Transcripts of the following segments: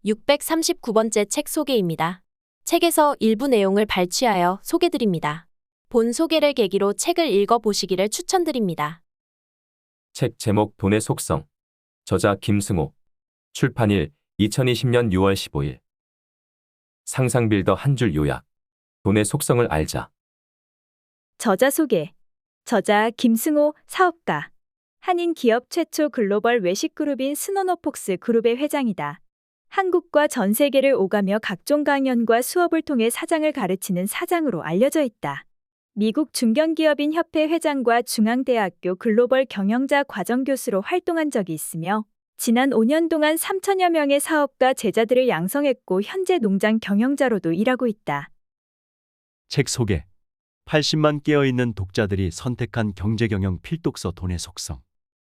639번째 책 소개입니다. 책에서 일부 내용을 발췌하여 소개드립니다. 본 소개를 계기로 책을 읽어보시기를 추천드립니다. 책 제목 돈의 속성. 저자 김승호. 출판일 2020년 6월 15일. 상상빌더 한 줄 요약. 돈의 속성을 알자. 저자 소개. 저자 김승호 사업가. 한인 기업 최초 글로벌 외식 그룹인 스노노폭스 그룹의 회장이다. 한국과 전 세계를 오가며 각종 강연과 수업을 통해 사장을 가르치는 사장으로 알려져 있다. 미국 중견기업인 협회 회장과 중앙대학교 글로벌 경영자 과정 교수로 활동한 적이 있으며 지난 5년 동안 3천여 명의 사업가 제자들을 양성했고 현재 농장 경영자로도 일하고 있다. 책 소개. 80만 깨어있는 독자들이 선택한 경제경영 필독서 돈의 속성.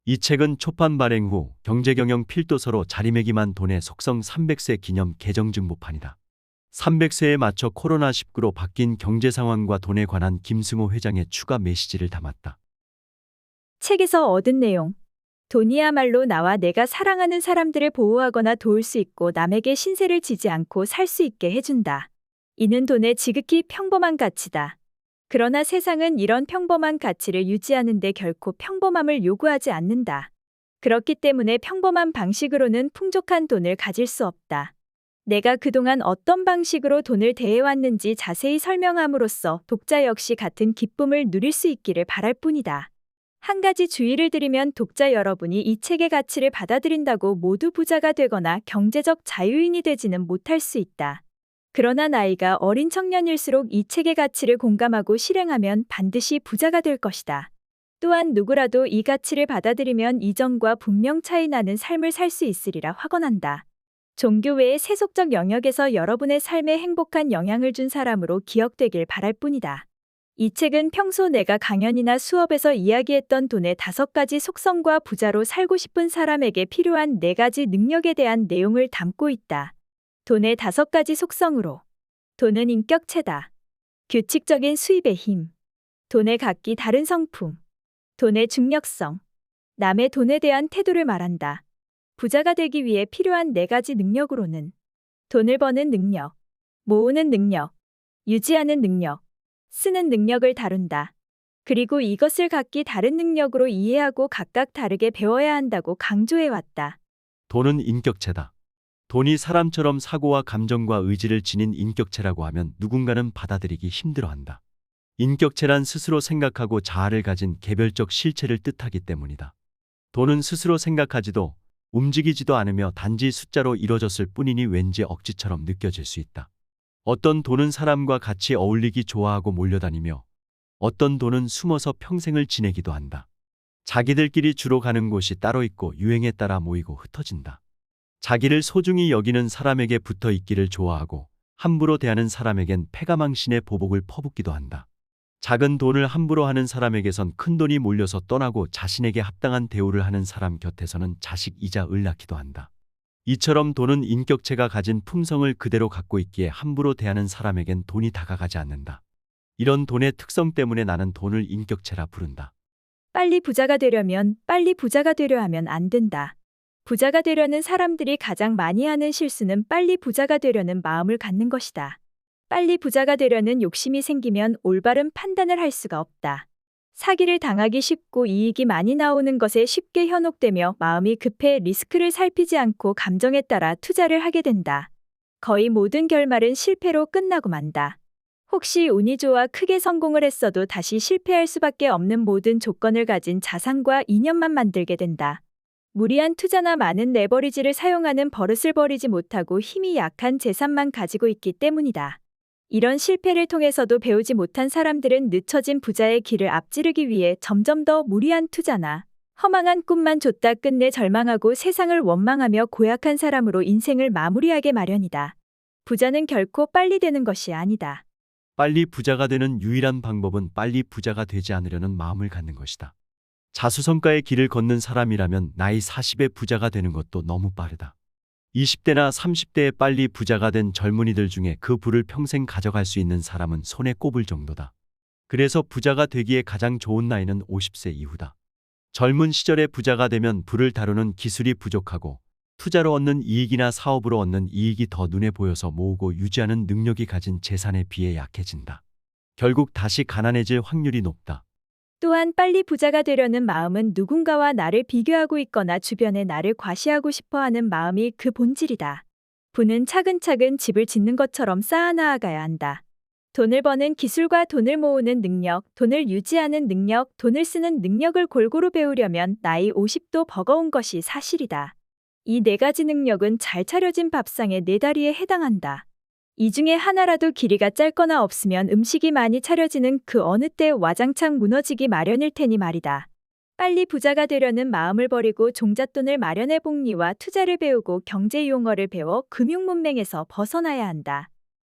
이 책은 초판 발행 후 경제경영 필도서로 자리매김한 돈의 속성 300세 기념 개정증보판이다. 300세에 맞춰 코로나19로 바뀐 경제 상황과 돈에 관한 김승호 회장의 추가 메시지를 담았다. 책에서 얻은 내용. 돈이야말로 나와 내가 사랑하는 사람들을 보호하거나 도울 수 있고 남에게 신세를 지지 않고 살 수 있게 해준다. 이는 돈의 지극히 평범한 가치다. 그러나 세상은 이런 평범한 가치를 유지하는 데 결코 평범함을 요구하지 않는다. 그렇기 때문에 평범한 방식으로는 풍족한 돈을 가질 수 없다. 내가 그동안 어떤 방식으로 돈을 대해왔는지 자세히 설명함으로써 독자 역시 같은 기쁨을 누릴 수 있기를 바랄 뿐이다. 한 가지 주의를 드리면 독자 여러분이 이 책의 가치를 받아들인다고 모두 부자가 되거나 경제적 자유인이 되지는 못할 수 있다. 그러나 나이가 어린 청년일수록 이 책의 가치를 공감하고 실행하면 반드시 부자가 될 것이다. 또한 누구라도 이 가치를 받아들이면 이전과 분명 차이 나는 삶을 살 수 있으리라 확언한다. 종교 외의 세속적 영역에서 여러분의 삶에 행복한 영향을 준 사람으로 기억되길 바랄 뿐이다. 이 책은 평소 내가 강연이나 수업에서 이야기했던 돈의 5가지 속성과 부자로 살고 싶은 사람에게 필요한 4가지 능력에 대한 내용을 담고 있다. 돈의 5가지 속성으로. 돈은 인격체다. 규칙적인 수입의 힘. 돈의 각기 다른 성품. 돈의 중력성. 남의 돈에 대한 태도를 말한다. 부자가 되기 위해 필요한 4가지 능력으로는 돈을 버는 능력, 모으는 능력, 유지하는 능력, 쓰는 능력을 다룬다. 그리고 이것을 각기 다른 능력으로 이해하고 각각 다르게 배워야 한다고 강조해왔다. 돈은 인격체다. 돈이 사람처럼 사고와 감정과 의지를 지닌 인격체라고 하면 누군가는 받아들이기 힘들어한다. 인격체란 스스로 생각하고 자아를 가진 개별적 실체를 뜻하기 때문이다. 돈은 스스로 생각하지도 움직이지도 않으며 단지 숫자로 이뤄졌을 뿐이니 왠지 억지처럼 느껴질 수 있다. 어떤 돈은 사람과 같이 어울리기 좋아하고 몰려다니며 어떤 돈은 숨어서 평생을 지내기도 한다. 자기들끼리 주로 가는 곳이 따로 있고 유행에 따라 모이고 흩어진다. 자기를 소중히 여기는 사람에게 붙어 있기를 좋아하고 함부로 대하는 사람에겐 패가망신의 보복을 퍼붓기도 한다. 작은 돈을 함부로 하는 사람에게선 큰 돈이 몰려서 떠나고 자신에게 합당한 대우를 하는 사람 곁에서는 자식이자 을 낳기도 한다. 이처럼 돈은 인격체가 가진 품성을 그대로 갖고 있기에 함부로 대하는 사람에겐 돈이 다가가지 않는다. 이런 돈의 특성 때문에 나는 돈을 인격체라 부른다. 빨리 부자가 되려면 빨리 부자가 되려 하면 안 된다. 부자가 되려는 사람들이 가장 많이 하는 실수는 빨리 부자가 되려는 마음을 갖는 것이다. 빨리 부자가 되려는 욕심이 생기면 올바른 판단을 할 수가 없다. 사기를 당하기 쉽고 이익이 많이 나오는 것에 쉽게 현혹되며 마음이 급해 리스크를 살피지 않고 감정에 따라 투자를 하게 된다. 거의 모든 결말은 실패로 끝나고 만다. 혹시 운이 좋아 크게 성공을 했어도 다시 실패할 수밖에 없는 모든 조건을 가진 자산과 이념만 만들게 된다. 무리한 투자나 많은 레버리지를 사용하는 버릇을 버리지 못하고 힘이 약한 재산만 가지고 있기 때문이다. 이런 실패를 통해서도 배우지 못한 사람들은 늦춰진 부자의 길을 앞지르기 위해 점점 더 무리한 투자나 허망한 꿈만 쫓다 끝내 절망하고 세상을 원망하며 고약한 사람으로 인생을 마무리하게 마련이다. 부자는 결코 빨리 되는 것이 아니다. 빨리 부자가 되는 유일한 방법은 빨리 부자가 되지 않으려는 마음을 갖는 것이다. 자수성가의 길을 걷는 사람이라면 나이 40에 부자가 되는 것도 너무 빠르다. 20대나 30대에 빨리 부자가 된 젊은이들 중에 그 부를 평생 가져갈 수 있는 사람은 손에 꼽을 정도다. 그래서 부자가 되기에 가장 좋은 나이는 50세 이후다. 젊은 시절에 부자가 되면 부를 다루는 기술이 부족하고 투자로 얻는 이익이나 사업으로 얻는 이익이 더 눈에 보여서 모으고 유지하는 능력이 가진 재산에 비해 약해진다. 결국 다시 가난해질 확률이 높다. 또한 빨리 부자가 되려는 마음은 누군가와 나를 비교하고 있거나 주변에 나를 과시하고 싶어 하는 마음이 그 본질이다. 부는 차근차근 집을 짓는 것처럼 쌓아나가야 한다. 돈을 버는 기술과 돈을 모으는 능력, 돈을 유지하는 능력, 돈을 쓰는 능력을 골고루 배우려면 나이 50도 버거운 것이 사실이다. 이 네 가지 능력은 잘 차려진 밥상의 네 다리에 해당한다. 이 중에 하나라도 길이가 짧거나 없으면 음식이 많이 차려지는 그 어느 때 와장창 무너지기 마련일 테니 말이다. 빨리 부자가 되려는 마음을 버리고 종잣돈을 마련해 복리와 투자를 배우고 경제 용어를 배워 금융 문맹에서 벗어나야 한다.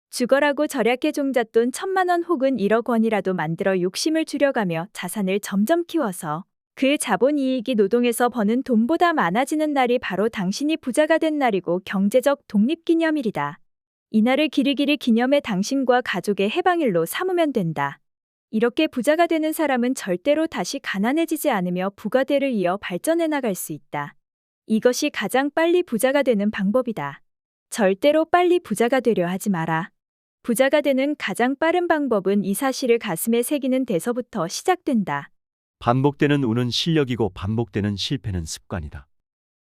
죽어라고 절약해 종잣돈 1,000만 원 혹은 1억 원이라도 만들어 욕심을 줄여가며 자산을 점점 키워서 그 자본 이익이 노동에서 버는 돈보다 많아지는 날이 바로 당신이 부자가 된 날이고 경제적 독립기념일이다. 이날을 길이길이 기념해 당신과 가족의 해방일로 삼으면 된다. 이렇게 부자가 되는 사람은 절대로 다시 가난해지지 않으며 부가대를 이어 발전해 나갈 수 있다. 이것이 가장 빨리 부자가 되는 방법이다. 절대로 빨리 부자가 되려 하지 마라. 부자가 되는 가장 빠른 방법은 이 사실을 가슴에 새기는 데서부터 시작된다. 반복되는 운은 실력이고 반복되는 실패는 습관이다.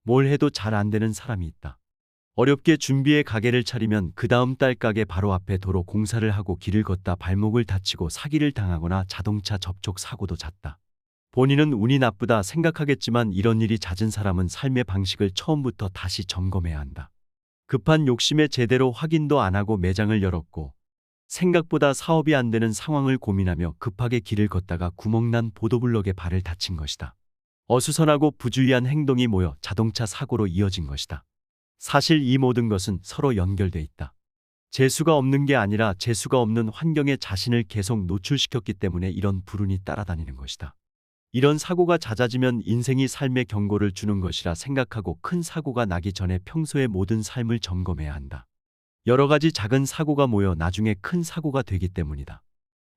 뭘 해도 잘 안 되는 사람이 있다. 어렵게 준비해 가게를 차리면 그 다음 달 가게 바로 앞에 도로 공사를 하고 길을 걷다 발목을 다치고 사기를 당하거나 자동차 접촉 사고도 잦다. 본인은 운이 나쁘다 생각하겠지만 이런 일이 잦은 사람은 삶의 방식을 처음부터 다시 점검해야 한다. 급한 욕심에 제대로 확인도 안 하고 매장을 열었고 생각보다 사업이 안 되는 상황을 고민하며 급하게 길을 걷다가 구멍난 보도블럭에 발을 다친 것이다. 어수선하고 부주의한 행동이 모여 자동차 사고로 이어진 것이다. 사실 이 모든 것은 서로 연결돼 있다. 재수가 없는 게 아니라 재수가 없는 환경에 자신을 계속 노출시켰기 때문에 이런 불운이 따라다니는 것이다. 이런 사고가 잦아지면 인생이 삶의 경고를 주는 것이라 생각하고 큰 사고가 나기 전에 평소의 모든 삶을 점검해야 한다. 여러 가지 작은 사고가 모여 나중에 큰 사고가 되기 때문이다.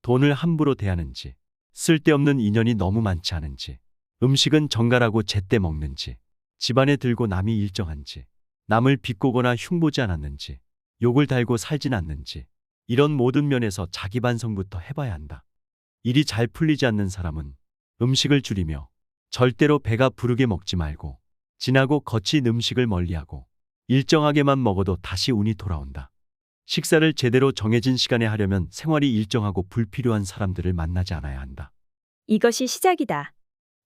돈을 함부로 대하는지, 쓸데없는 인연이 너무 많지 않은지, 음식은 정갈하고 제때 먹는지, 집안에 들고 남이 일정한지, 남을 비꼬거나 흉보지 않았는지, 욕을 달고 살진 않는지, 이런 모든 면에서 자기 반성부터 해봐야 한다. 일이 잘 풀리지 않는 사람은 음식을 줄이며 절대로 배가 부르게 먹지 말고 진하고 거친 음식을 멀리하고 일정하게만 먹어도 다시 운이 돌아온다. 식사를 제대로 정해진 시간에 하려면 생활이 일정하고 불필요한 사람들을 만나지 않아야 한다. 이것이 시작이다.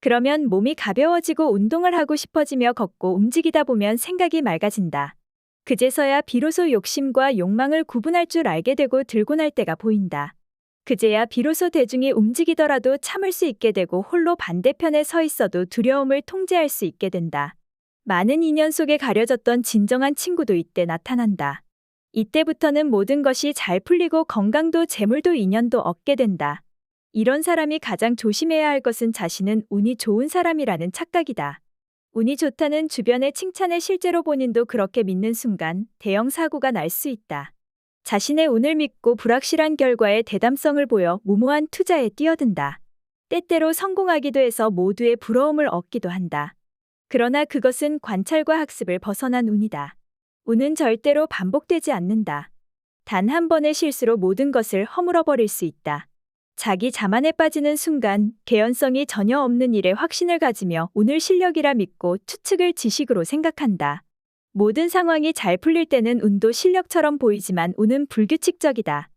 그러면 몸이 가벼워지고 운동을 하고 싶어지며 걷고 움직이다 보면 생각이 맑아진다. 그제서야 비로소 욕심과 욕망을 구분할 줄 알게 되고 들고 날 때가 보인다. 그제야 비로소 대중이 움직이더라도 참을 수 있게 되고 홀로 반대편에 서 있어도 두려움을 통제할 수 있게 된다. 많은 인연 속에 가려졌던 진정한 친구도 이때 나타난다. 이때부터는 모든 것이 잘 풀리고 건강도 재물도 인연도 얻게 된다. 이런 사람이 가장 조심해야 할 것은 자신은 운이 좋은 사람이라는 착각이다. 운이 좋다는 주변의 칭찬에 실제로 본인도 그렇게 믿는 순간 대형 사고가 날 수 있다. 자신의 운을 믿고 불확실한 결과에 대담성을 보여 무모한 투자에 뛰어든다. 때때로 성공하기도 해서 모두의 부러움을 얻기도 한다. 그러나 그것은 관찰과 학습을 벗어난 운이다. 운은 절대로 반복되지 않는다. 단 한 번의 실수로 모든 것을 허물어버릴 수 있다. 자기 자만에 빠지는 순간 개연성이 전혀 없는 일에 확신을 가지며 운을 실력이라 믿고 추측을 지식으로 생각한다. 모든 상황이 잘 풀릴 때는 운도 실력처럼 보이지만 운은 불규칙적이다.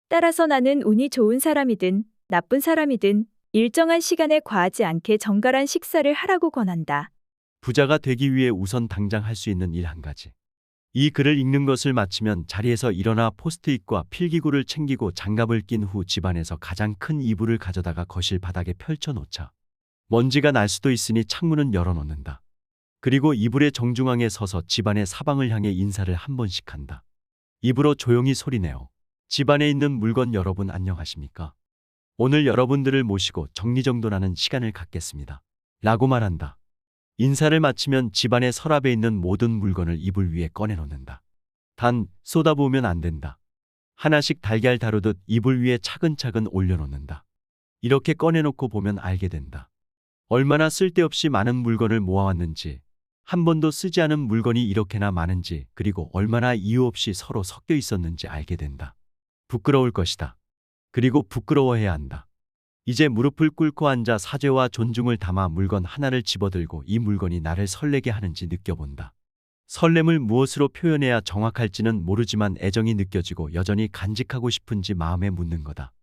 따라서 나는 운이 좋은 사람이든 나쁜 사람이든 일정한 시간에 과하지 않게 정갈한 식사를 하라고 권한다. 부자가 되기 위해 우선 당장 할 수 있는 일 한 가지. 이 글을 읽는 것을 마치면 자리에서 일어나 포스트잇과 필기구를 챙기고 장갑을 낀 후 집안에서 가장 큰 이불을 가져다가 거실 바닥에 펼쳐놓자. 먼지가 날 수도 있으니 창문은 열어놓는다. 그리고 이불의 정중앙에 서서 집안의 사방을 향해 인사를 한 번씩 한다. 입으로 조용히 소리내어 집안에 있는 물건 여러분 안녕하십니까? 오늘 여러분들을 모시고 정리정돈하는 시간을 갖겠습니다. 라고 말한다. 인사를 마치면 집안의 서랍에 있는 모든 물건을 이불 위에 꺼내놓는다. 단 쏟아부으면 안 된다. 하나씩 달걀 다루듯 이불 위에 차근차근 올려놓는다. 이렇게 꺼내놓고 보면 알게 된다. 얼마나 쓸데없이 많은 물건을 모아왔는지, 한 번도 쓰지 않은 물건이 이렇게나 많은지, 그리고 얼마나 이유 없이 서로 섞여 있었는지 알게 된다. 부끄러울 것이다. 그리고 부끄러워해야 한다. 이제 무릎을 꿇고 앉아 사죄와 존중을 담아 물건 하나를 집어들고 이 물건이 나를 설레게 하는지 느껴본다. 설렘을 무엇으로 표현해야 정확할지는 모르지만 애정이 느껴지고 여전히 간직하고 싶은지 마음에 묻는 거다.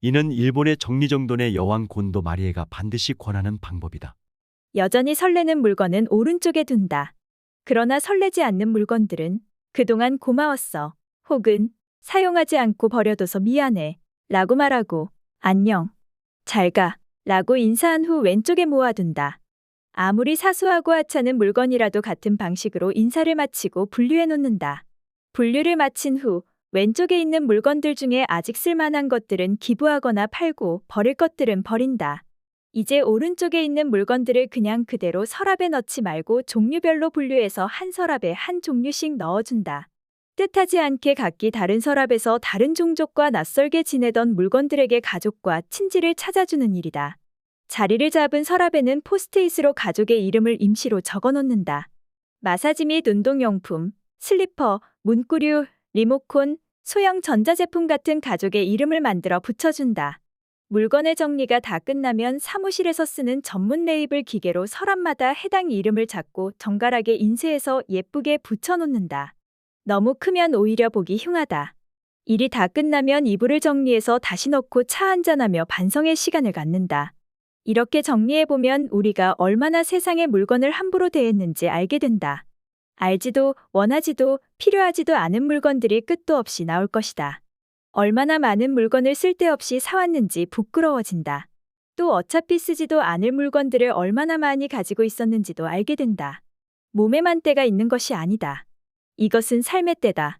이는 일본의 정리정돈의 여왕 곤도 마리에가 반드시 권하는 방법이다. 여전히 설레는 물건은 오른쪽에 둔다. 그러나 설레지 않는 물건들은 그동안 고마웠어. 혹은 사용하지 않고 버려둬서 미안해. 라고 말하고 안녕, 잘 가. 라고 인사한 후 왼쪽에 모아둔다. 아무리 사소하고 하찮은 물건이라도 같은 방식으로 인사를 마치고 분류해 놓는다. 분류를 마친 후 왼쪽에 있는 물건들 중에 아직 쓸만한 것들은 기부하거나 팔고 버릴 것들은 버린다. 이제 오른쪽에 있는 물건들을 그냥 그대로 서랍에 넣지 말고 종류별로 분류해서 한 서랍에 한 종류씩 넣어준다. 뜻하지 않게 각기 다른 서랍에서 다른 종족과 낯설게 지내던 물건들에게 가족과 친지를 찾아주는 일이다. 자리를 잡은 서랍에는 포스트잇으로 가족의 이름을 임시로 적어놓는다. 마사지 및 운동용품, 슬리퍼, 문구류, 리모콘, 소형 전자제품 같은 가족의 이름을 만들어 붙여준다. 물건의 정리가 다 끝나면 사무실에서 쓰는 전문 레이블 기계로 서랍마다 해당 이름을 작고 정갈하게 인쇄해서 예쁘게 붙여놓는다. 너무 크면 오히려 보기 흉하다. 일이 다 끝나면 이불을 정리해서 다시 넣고 차 한잔하며 반성의 시간을 갖는다. 이렇게 정리해보면 우리가 얼마나 세상의 물건을 함부로 대했는지 알게 된다. 알지도 원하지도 필요하지도 않은 물건들이 끝도 없이 나올 것이다. 얼마나 많은 물건을 쓸데없이 사왔는지 부끄러워진다. 또 어차피 쓰지도 않을 물건들을 얼마나 많이 가지고 있었는지도 알게 된다. 몸에만 때가 있는 것이 아니다. 이것은 삶의 때다.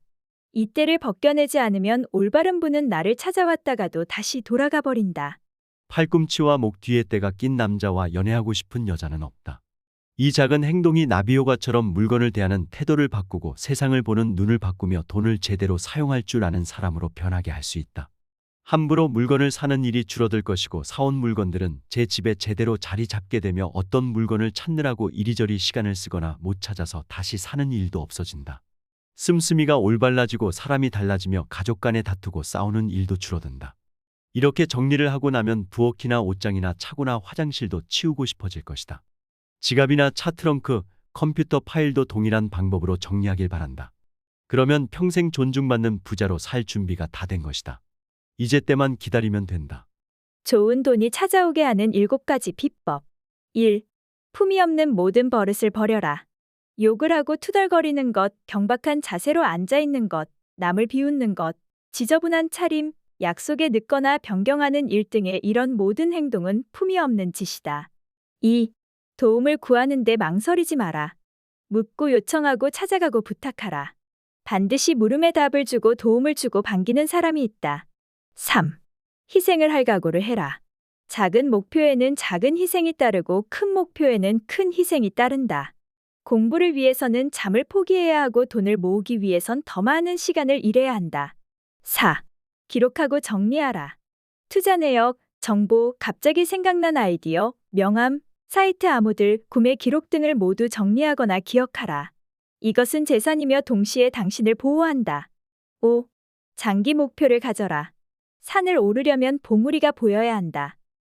이 때를 벗겨내지 않으면 올바른 분은 나를 찾아왔다가도 다시 돌아가 버린다. 팔꿈치와 목 뒤에 때가 낀 남자와 연애하고 싶은 여자는 없다. 이 작은 행동이 나비효과처럼 물건을 대하는 태도를 바꾸고 세상을 보는 눈을 바꾸며 돈을 제대로 사용할 줄 아는 사람으로 변하게 할 수 있다. 함부로 물건을 사는 일이 줄어들 것이고 사온 물건들은 제 집에 제대로 자리 잡게 되며 어떤 물건을 찾느라고 이리저리 시간을 쓰거나 못 찾아서 다시 사는 일도 없어진다. 씀씀이가 올발라지고 사람이 달라지며 가족 간에 다투고 싸우는 일도 줄어든다. 이렇게 정리를 하고 나면 부엌이나 옷장이나 차고나 화장실도 치우고 싶어질 것이다. 지갑이나 차 트렁크, 컴퓨터 파일도 동일한 방법으로 정리하길 바란다. 그러면 평생 존중받는 부자로 살 준비가 다 된 것이다. 이제 때만 기다리면 된다. 좋은 돈이 찾아오게 하는 7가지 비법. 1. 품위 없는 모든 버릇을 버려라. 욕을 하고 투덜거리는 것, 경박한 자세로 앉아있는 것, 남을 비웃는 것, 지저분한 차림, 약속에 늦거나 변경하는 일 등의 이런 모든 행동은 품위 없는 짓이다. 2. 도움을 구하는데 망설이지 마라. 묻고 요청하고 찾아가고 부탁하라. 반드시 물음에 답을 주고 도움을 주고 반기는 사람이 있다. 3. 희생을 할 각오를 해라. 작은 목표에는 작은 희생이 따르고 큰 목표에는 큰 희생이 따른다. 공부를 위해서는 잠을 포기해야 하고 돈을 모으기 위해선 더 많은 시간을 일해야 한다. 4. 기록하고 정리하라. 투자 내역, 정보, 갑자기 생각난 아이디어, 명함, 사이트 암호들, 구매 기록 등을 모두 정리하거나 기억하라. 이것은 재산이며 동시에 당신을 보호한다. 5. 장기 목표를 가져라. 산을 오르려면 봉우리가 보여야 한다.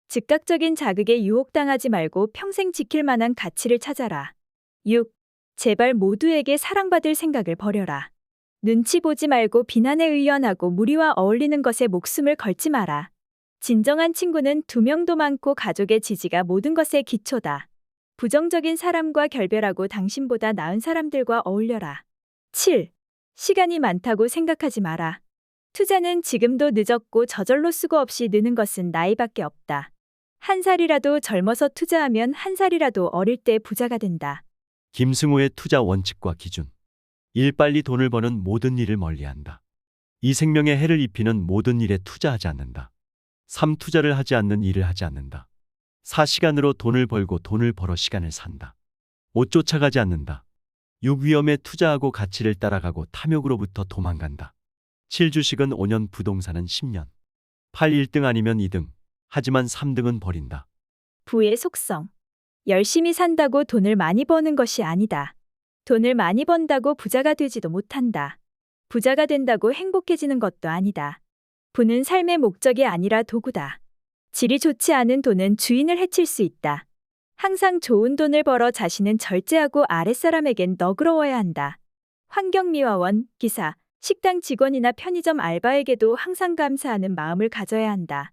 즉각적인 자극에 유혹당하지 말고 평생 지킬 만한 가치를 찾아라. 6. 제발 모두에게 사랑받을 생각을 버려라. 눈치 보지 말고 비난에 의연하고 무리와 어울리는 것에 목숨을 걸지 마라. 진정한 친구는 2명도 많고 가족의 지지가 모든 것의 기초다. 부정적인 사람과 결별하고 당신보다 나은 사람들과 어울려라. 7. 시간이 많다고 생각하지 마라. 투자는 지금도 늦었고 저절로 수고 없이 느는 것은 나이밖에 없다. 한 살이라도 젊어서 투자하면 한 살이라도 어릴 때 부자가 된다. 김승호의 투자 원칙과 기준. 1. 빨리 돈을 버는 모든 일을 멀리한다. 2. 생명에 해를 입히는 모든 일에 투자하지 않는다. 3. 투자를 하지 않는 일을 하지 않는다. 4. 시간으로 돈을 벌고 돈을 벌어 시간을 산다. 5. 쫓아가지 않는다. 6. 위험에 투자하고 가치를 따라가고 탐욕으로부터 도망간다. 7. 주식은 5년, 부동산은 10년. 8. 1등 아니면 2등. 하지만 3등은 버린다. 부의 속성. 열심히 산다고 돈을 많이 버는 것이 아니다. 돈을 많이 번다고 부자가 되지도 못한다. 부자가 된다고 행복해지는 것도 아니다. 부는 삶의 목적이 아니라 도구다. 질이 좋지 않은 돈은 주인을 해칠 수 있다. 항상 좋은 돈을 벌어 자신은 절제하고 아랫사람에겐 너그러워야 한다. 환경미화원, 기사, 식당 직원이나 편의점 알바에게도 항상 감사하는 마음을 가져야 한다.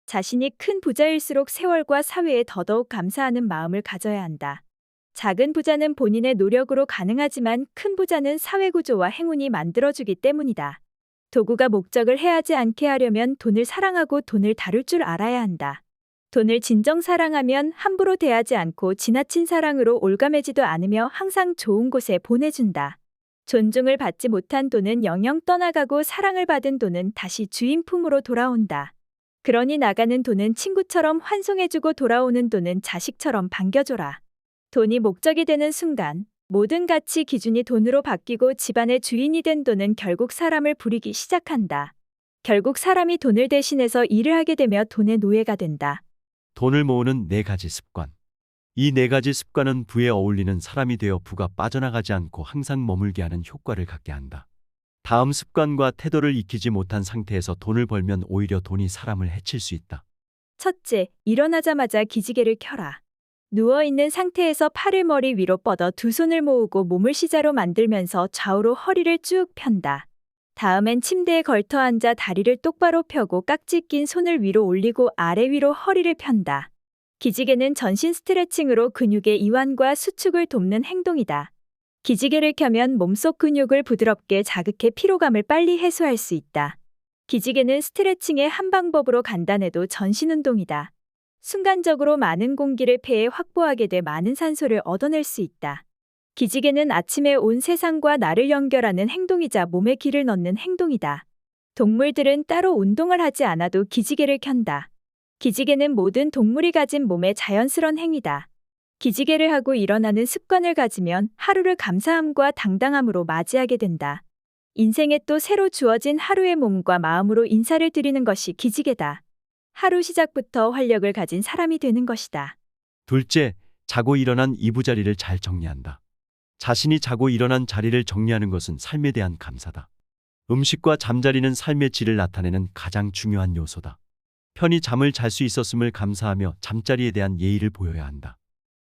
자신이 큰 부자일수록 세월과 사회에 더더욱 감사하는 마음을 가져야 한다. 작은 부자는 본인의 노력으로 가능하지만 큰 부자는 사회구조와 행운이 만들어주기 때문이다. 도구가 목적을 해하지 않게 하려면 돈을 사랑하고 돈을 다룰 줄 알아야 한다. 돈을 진정 사랑하면 함부로 대하지 않고 지나친 사랑으로 올가매지도 않으며 항상 좋은 곳에 보내준다. 존중을 받지 못한 돈은 영영 떠나가고 사랑을 받은 돈은 다시 주인 품으로 돌아온다. 그러니 나가는 돈은 친구처럼 환송해주고 돌아오는 돈은 자식처럼 반겨줘라. 돈이 목적이 되는 순간 모든 가치 기준이 돈으로 바뀌고 집안의 주인이 된 돈은 결국 사람을 부리기 시작한다. 결국 사람이 돈을 대신해서 일을 하게 되며 돈의 노예가 된다. 돈을 모으는 4가지 습관. 이 4가지 습관은 부에 어울리는 사람이 되어 부가 빠져나가지 않고 항상 머물게 하는 효과를 갖게 한다. 다음 습관과 태도를 익히지 못한 상태에서 돈을 벌면 오히려 돈이 사람을 해칠 수 있다. 첫째, 일어나자마자 기지개를 켜라. 누워있는 상태에서 팔을 머리 위로 뻗어 두 손을 모으고 몸을 시자로 만들면서 좌우로 허리를 쭉 편다. 다음엔 침대에 걸터 앉아 다리를 똑바로 펴고 깍지 낀 손을 위로 올리고 아래 위로 허리를 편다. 기지개는 전신 스트레칭으로 근육의 이완과 수축을 돕는 행동이다. 기지개를 켜면 몸속 근육을 부드럽게 자극해 피로감을 빨리 해소할 수 있다. 기지개는 스트레칭의 한 방법으로 간단해도 전신 운동이다. 순간적으로 많은 공기를 폐에 확보하게 돼 많은 산소를 얻어낼 수 있다. 기지개는 아침에 온 세상과 나를 연결하는 행동이자 몸에 기를 넣는 행동이다. 동물들은 따로 운동을 하지 않아도 기지개를 켠다. 기지개는 모든 동물이 가진 몸의 자연스러운 행위다. 기지개를 하고 일어나는 습관을 가지면 하루를 감사함과 당당함으로 맞이하게 된다. 인생에 또 새로 주어진 하루의 몸과 마음으로 인사를 드리는 것이 기지개다. 하루 시작부터 활력을 가진 사람이 되는 것이다. 둘째, 자고 일어난 이부자리를 잘 정리한다. 자신이 자고 일어난 자리를 정리하는 것은 삶에 대한 감사다. 음식과 잠자리는 삶의 질을 나타내는 가장 중요한 요소다. 편히 잠을 잘 수 있었음을 감사하며 잠자리에 대한 예의를 보여야 한다.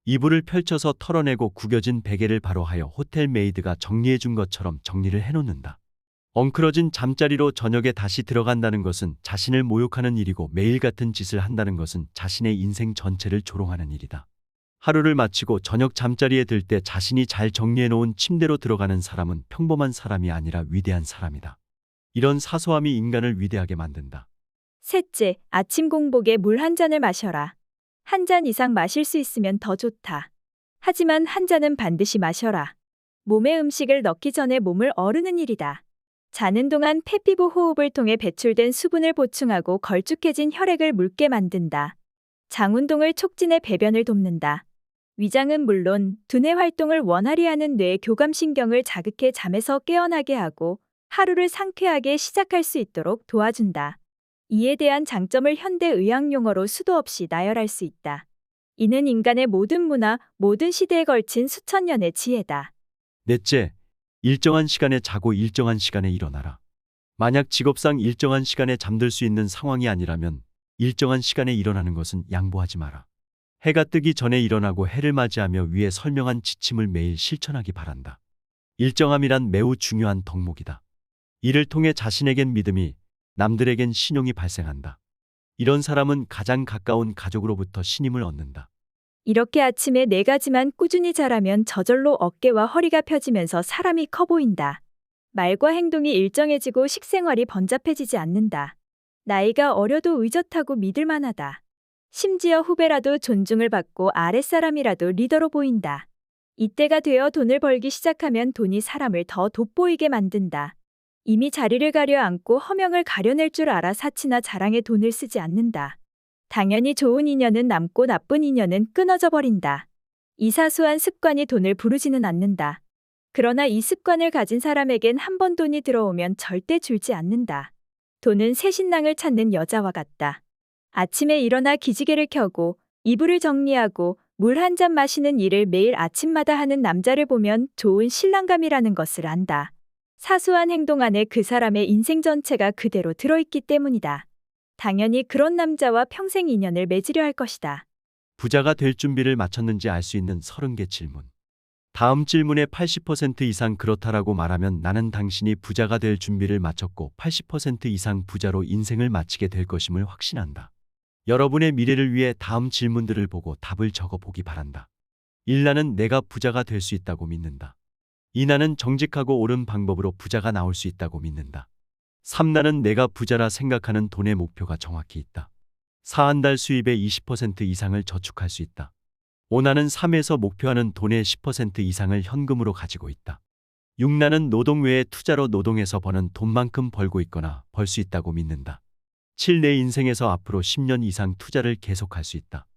이불을 펼쳐서 털어내고 구겨진 베개를 바로 하여 호텔 메이드가 정리해 준 것처럼 정리를 해놓는다. 엉클어진 잠자리로 저녁에 다시 들어간다는 것은 자신을 모욕하는 일이고 매일 같은 짓을 한다는 것은 자신의 인생 전체를 조롱하는 일이다. 하루를 마치고 저녁 잠자리에 들 때 자신이 잘 정리해 놓은 침대로 들어가는 사람은 평범한 사람이 아니라 위대한 사람이다. 이런 사소함이 인간을 위대하게 만든다. 셋째, 아침 공복에 물 한 잔을 마셔라. 한 잔 이상 마실 수 있으면 더 좋다. 하지만 한 잔은 반드시 마셔라. 몸에 음식을 넣기 전에 몸을 어르는 일이다. 자는 동안 폐피부 호흡을 통해 배출된 수분을 보충하고 걸쭉해진 혈액을 묽게 만든다. 장운동을 촉진해 배변을 돕는다. 위장은 물론 두뇌 활동을 원활히 하는 뇌의 교감신경을 자극해 잠에서 깨어나게 하고 하루를 상쾌하게 시작할 수 있도록 도와준다. 이에 대한 장점을 현대의학 용어로 수도 없이 나열할 수 있다. 이는 인간의 모든 문화, 모든 시대에 걸친 수천 년의 지혜다. 넷째, 일정한 시간에 자고 일정한 시간에 일어나라. 만약 직업상 일정한 시간에 잠들 수 있는 상황이 아니라면 일정한 시간에 일어나는 것은 양보하지 마라. 해가 뜨기 전에 일어나고 해를 맞이하며 위에 설명한 지침을 매일 실천하기 바란다. 일정함이란 매우 중요한 덕목이다. 이를 통해 자신에겐 믿음이, 남들에겐 신용이 발생한다. 이런 사람은 가장 가까운 가족으로부터 신임을 얻는다. 이렇게 아침에 4가지만 꾸준히 잘하면 저절로 어깨와 허리가 펴지면서 사람이 커 보인다. 말과 행동이 일정해지고 식생활이 번잡해지지 않는다. 나이가 어려도 의젓하고 믿을만하다. 심지어 후배라도 존중을 받고 아랫사람이라도 리더로 보인다. 이때가 되어 돈을 벌기 시작하면 돈이 사람을 더 돋보이게 만든다. 이미 자리를 가려앉고 허명을 가려낼 줄 알아 사치나 자랑에 돈을 쓰지 않는다. 당연히 좋은 인연은 남고 나쁜 인연은 끊어져 버린다. 이 사소한 습관이 돈을 부르지는 않는다. 그러나 이 습관을 가진 사람에겐 한 번 돈이 들어오면 절대 줄지 않는다. 돈은 새 신랑을 찾는 여자와 같다. 아침에 일어나 기지개를 켜고 이불을 정리하고 물 한 잔 마시는 일을 매일 아침마다 하는 남자를 보면 좋은 신랑감이라는 것을 안다. 사소한 행동 안에 그 사람의 인생 전체가 그대로 들어있기 때문이다. 당연히 그런 남자와 평생 인연을 맺으려 할 것이다. 부자가 될 준비를 마쳤는지 알 수 있는 30개 질문. 다음 질문의 80% 이상 그렇다라고 말하면 나는 당신이 부자가 될 준비를 마쳤고 80% 이상 부자로 인생을 마치게 될 것임을 확신한다. 여러분의 미래를 위해 다음 질문들을 보고 답을 적어 보기 바란다. 1. 나는 내가 부자가 될 수 있다고 믿는다. 2. 나는 정직하고 옳은 방법으로 부자가 나올 수 있다고 믿는다. 3. 나는 내가 부자라 생각하는 돈의 목표가 정확히 있다. 4. 한 달 수입의 20% 이상을 저축할 수 있다. 5. 나는 3에서 목표하는 돈의 10% 이상을 현금으로 가지고 있다. 6. 나는 노동 외에 투자로 노동해서 버는 돈만큼 벌고 있거나 벌 수 있다고 믿는다. 7. 내 인생에서 앞으로 10년 이상 투자를 계속할 수 있다.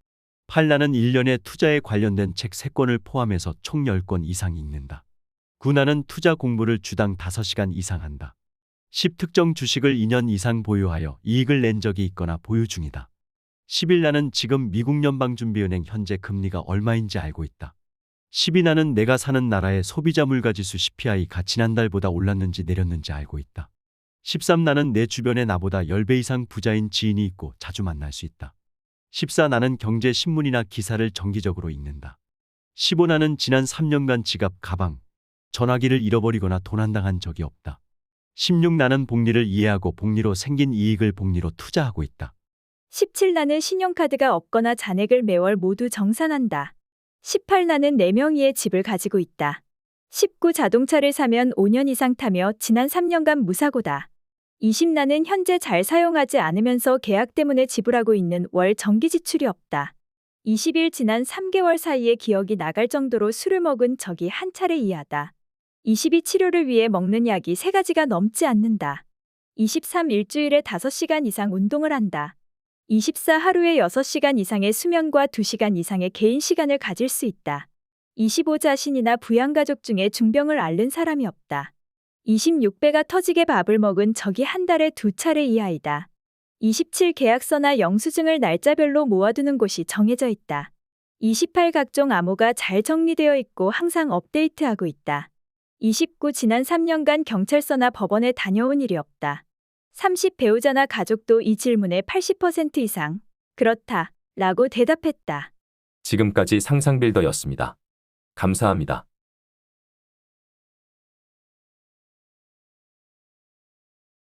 8. 나는 1년에 투자에 관련된 책 3권을 포함해서 총 10권 이상 읽는다. 9. 나는 투자 공부를 주당 5시간 이상 한다. 10. 특정 주식을 2년 이상 보유하여 이익을 낸 적이 있거나 보유 중이다. 11. 나는 지금 미국 연방준비은행 현재 금리가 얼마인지 알고 있다. 12. 나는 내가 사는 나라의 소비자 물가지수 CPI가 지난달보다 올랐는지 내렸는지 알고 있다. 13. 나는 내 주변에 나보다 10배 이상 부자인 지인이 있고 자주 만날 수 있다. 14. 나는 경제신문이나 기사를 정기적으로 읽는다. 15. 나는 지난 3년간 지갑, 가방, 전화기를 잃어버리거나 도난당한 적이 없다. 16. 나는 복리를 이해하고 복리로 생긴 이익을 복리로 투자하고 있다. 17. 나는 신용카드가 없거나 잔액을 매월 모두 정산한다. 18. 나는 4명이의 집을 가지고 있다. 19. 자동차를 사면 5년 이상 타며 지난 3년간 무사고다. 20. 나는 현재 잘 사용하지 않으면서 계약 때문에 지불하고 있는 월 정기 지출이 없다. 21. 지난 3개월 사이에 기억이 나갈 정도로 술을 먹은 적이 한 차례 이하다. 22. 치료를 위해 먹는 약이 3가지가 넘지 않는다. 23. 일주일에 5시간 이상 운동을 한다. 24. 하루에 6시간 이상의 수면과 2시간 이상의 개인 시간을 가질 수 있다. 25. 자신이나 부양가족 중에 중병을 앓는 사람이 없다. 26. 배가 터지게 밥을 먹은 적이 한 달에 2차례 이하이다. 27. 계약서나 영수증을 날짜별로 모아두는 곳이 정해져 있다. 28. 각종 암호가 잘 정리되어 있고 항상 업데이트하고 있다. 29. 지난 3년간 경찰서나 법원에 다녀온 일이 없다. 30. 배우자나 가족도 이 질문의 80% 이상 그렇다 라고 대답했다. 지금까지 상상빌더였습니다. 감사합니다.